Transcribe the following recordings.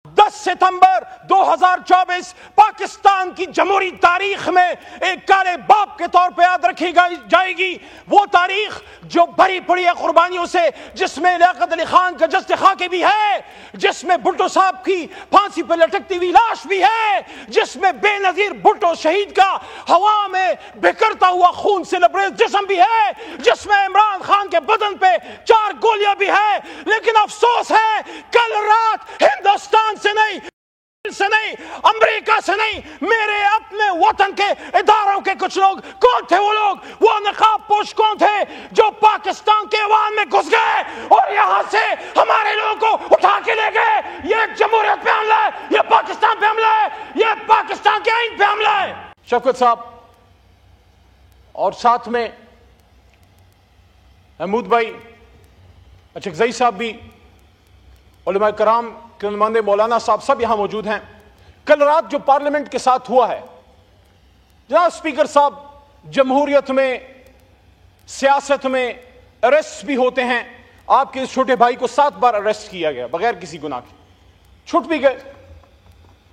10 ستمبر 2024 پاکستان کی جمہوری تاریخ میں ایک کالے باپ کے طور پہ یاد رکھی جائے گی. وہ تاریخ جو بھری پڑی ہے قربانیوں سے، جس میں لیاقت علی خان کا جسد خاکی بھی ہے، جس میں بھٹو صاحب کی پھانسی پہ لٹکتی ہوئی لاش بھی ہے، جس میں بے نظیر بھٹو شہید کا ہوا میں بکھرتا ہوا خون سے لبریز جسم بھی ہے، جس میں عمران خان کے بدن پہ 4 گولیاں بھی ہے. لیکن افسوس ہے کل رات ہندوستان سے نہیں، امریکہ سے نہیں، میرے اپنے وطن کے اداروں کے کچھ لوگ. کون تھے وہ لوگ؟ وہ نقاب پوش کون تھے جو پاکستان کے ایوان میں گھس گئے اور یہاں سے ہمارے لوگوں کو اٹھا کے لے گئے؟ یہ جمہوریت پہ حملہ ہے، یہ پاکستان پہ حملہ ہے، یہ پاکستان کے آئین پہ حملہ ہے. شفقت صاحب اور ساتھ میں محمود بھائی اچکزئی صاحب بھی، علماء کرام کے نمائندے مولانا صاحب سب یہاں موجود ہیں. کل رات جو پارلیمنٹ کے ساتھ ہوا ہے، جناب اسپیکر صاحب، جمہوریت میں، سیاست میں اریسٹ بھی ہوتے ہیں. آپ کے اس چھوٹے بھائی کو 7 بار اریسٹ کیا گیا بغیر کسی گناہ کے، چھٹ بھی گئے،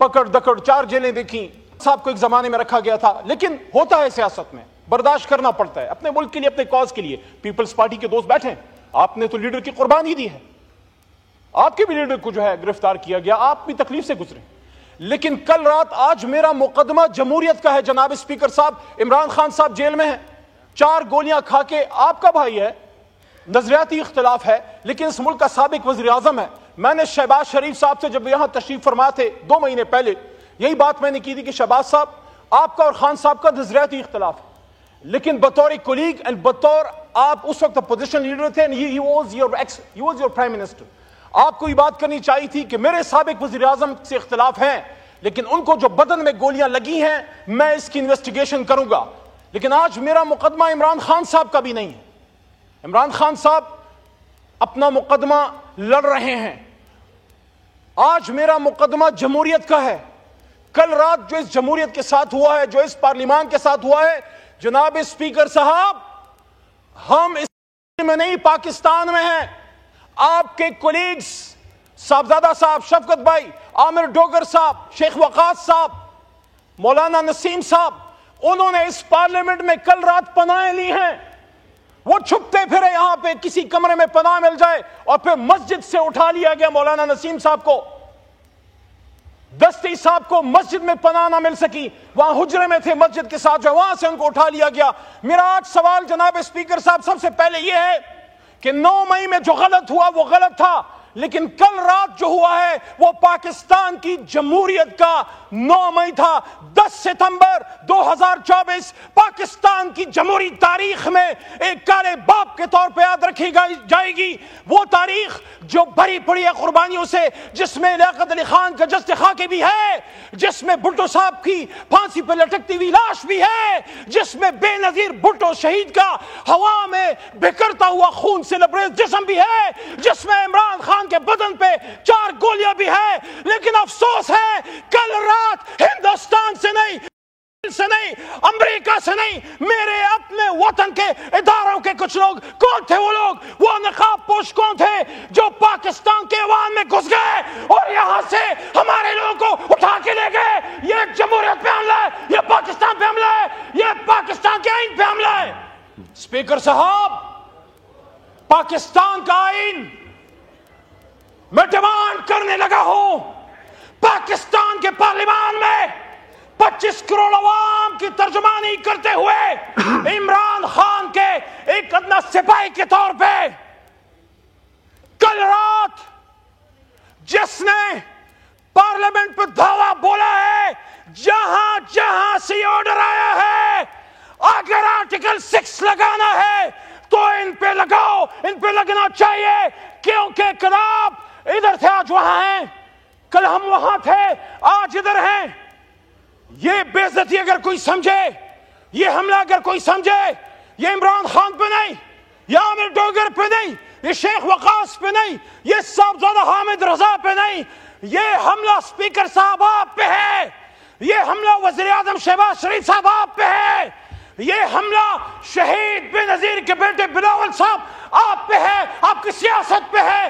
پکڑ دکڑ 4 جیلیں دیکھیں. صاحب کو ایک زمانے میں رکھا گیا تھا، لیکن ہوتا ہے سیاست میں، برداشت کرنا پڑتا ہے اپنے ملک کے لیے، اپنے کاز کے لیے. پیپلز پارٹی کے دوست بیٹھے، آپ نے تو لیڈر کی قربانی دی ہے، آپ کے بھی لیڈر کو جو ہے گرفتار کیا گیا، آپ بھی تکلیف سے گزرے. لیکن کل رات آج میرا مقدمہ جمہوریت کا ہے. جناب اسپیکر صاحب، عمران خان صاحب جیل میں ہیں، 4 گولیاں کھا کے. آپ کا بھائی ہے، نظریاتی اختلاف ہے، لیکن اس ملک کا سابق وزیر اعظم ہے. میں نے شہباز شریف صاحب سے جب یہاں تشریف فرما تھے 2 مہینے پہلے، یہی بات میں نے کی تھی کہ شہباز صاحب، آپ کا اور خان صاحب کا نظریاتی اختلاف ہے، لیکن بطور کولیگ اینڈ بطور آپ اس وقت اپوزیشن لیڈر تھے، he was your prime minister. آپ کو یہ بات کرنی چاہیے تھی کہ میرے سابق وزیر اعظم سے اختلاف ہیں، لیکن ان کو جو بدن میں گولیاں لگی ہیں میں اس کی انویسٹیگیشن کروں گا. لیکن آج میرا مقدمہ عمران خان صاحب کا بھی نہیں ہے. عمران خان صاحب اپنا مقدمہ لڑ رہے ہیں. آج میرا مقدمہ جمہوریت کا ہے. کل رات جو اس جمہوریت کے ساتھ ہوا ہے، جو اس پارلیمان کے ساتھ ہوا ہے، جناب اسپیکر صاحب، ہم اس میں نہیں، پاکستان میں ہیں. آپ کے کولیگز صاحبزادہ صاحب، شفقت بھائی، عامر ڈوگر صاحب، شیخ وقاص صاحب، مولانا نسیم صاحب، انہوں نے اس پارلیمنٹ میں کل رات پناہیں لی ہیں. وہ چھپتے پھرے یہاں پہ، کسی کمرے میں پناہ مل جائے، اور پھر مسجد سے اٹھا لیا گیا مولانا نسیم صاحب کو. دستی صاحب کو مسجد میں پناہ نہ مل سکی، وہاں حجرے میں تھے مسجد کے ساتھ، جو وہاں سے ان کو اٹھا لیا گیا. میرا آج سوال جناب اسپیکر صاحب سب سے پہلے یہ ہے کہ 9 مئی میں جو غلط ہوا وہ غلط تھا، لیکن کل رات جو ہوا ہے وہ پاکستان کی جمہوریت کا 9 مئی تھا. 10 ستمبر 2024 پاکستان کی جمہوری تاریخ میں ایک کالے باپ کے طور پہ یاد رکھی جائے گی. وہ تاریخ جو بھری پڑی ہے قربانیوں سے، جس میں لیاقت علی خان کا جسد خاکی بھی ہے، جس میں بھٹو صاحب کی پھانسی پہ لٹکتی ہوئی لاش بھی ہے، جس میں بے نظیر بھٹو شہید کا ہوا میں بکھرتا ہوا خون سے لبریز جسم بھی ہے، جس میں عمران خان کے بدن پہ 4 گولیاں بھی ہے. لیکن افسوس ہے کل رات ہندوستان سے نہیں، امریکہ سے نہیں، میرے اپنے وطن کے اداروں کے کچھ لوگ. کون تھے وہ لوگ؟ وہ نقاب پوش کون تھے جو پاکستان کے ایوان میں گھس گئے اور یہاں سے ہمارے لوگوں کو اٹھا کے لے گئے؟ یہ جمہوریت پہ حملہ ہے، یہ پاکستان پہ حملہ ہے، یہ پاکستان کے آئین پہ حملہ ہے. اسپیکر صاحب، پاکستان کا آئین میں ڈیمانڈ کرنے لگا ہوں، پاکستان کے پارلیمان میں 25 کروڑ عوام کی ترجمانی کرتے ہوئے عمران خان کے ایک ادنا سپاہی کے طور پہ کل رات جس نے پارلیمنٹ پہ دعویٰ بولا ہے، جہاں جہاں سے آرڈر آیا ہے، اگر آرٹیکل 6 لگانا ہے تو ان پہ لگاؤ، ان پہ لگنا چاہیے، کیونکہ کل آپ ادھر تھے آج وہاں ہیں، کل ہم وہاں تھے آج ادھر ہیں. یہ بے عزتی اگر کوئی سمجھے، یہ حملہ اگر کوئی سمجھے، یہ عمران خان پہ نہیں، یہ عامر ڈوگر پہ نہیں، یہ شیخ وقاص پہ نہیں، یہ صاحبزادہ حامد رضا پہ نہیں، یہ حملہ اسپیکر صاحب آپ پہ ہے، یہ حملہ وزیر اعظم شہباز شریف صاحب آپ پہ ہے، یہ حملہ شہید بے نظیر کے بیٹے بلاول صاحب آپ پہ ہے، آپ کی سیاست پہ ہے.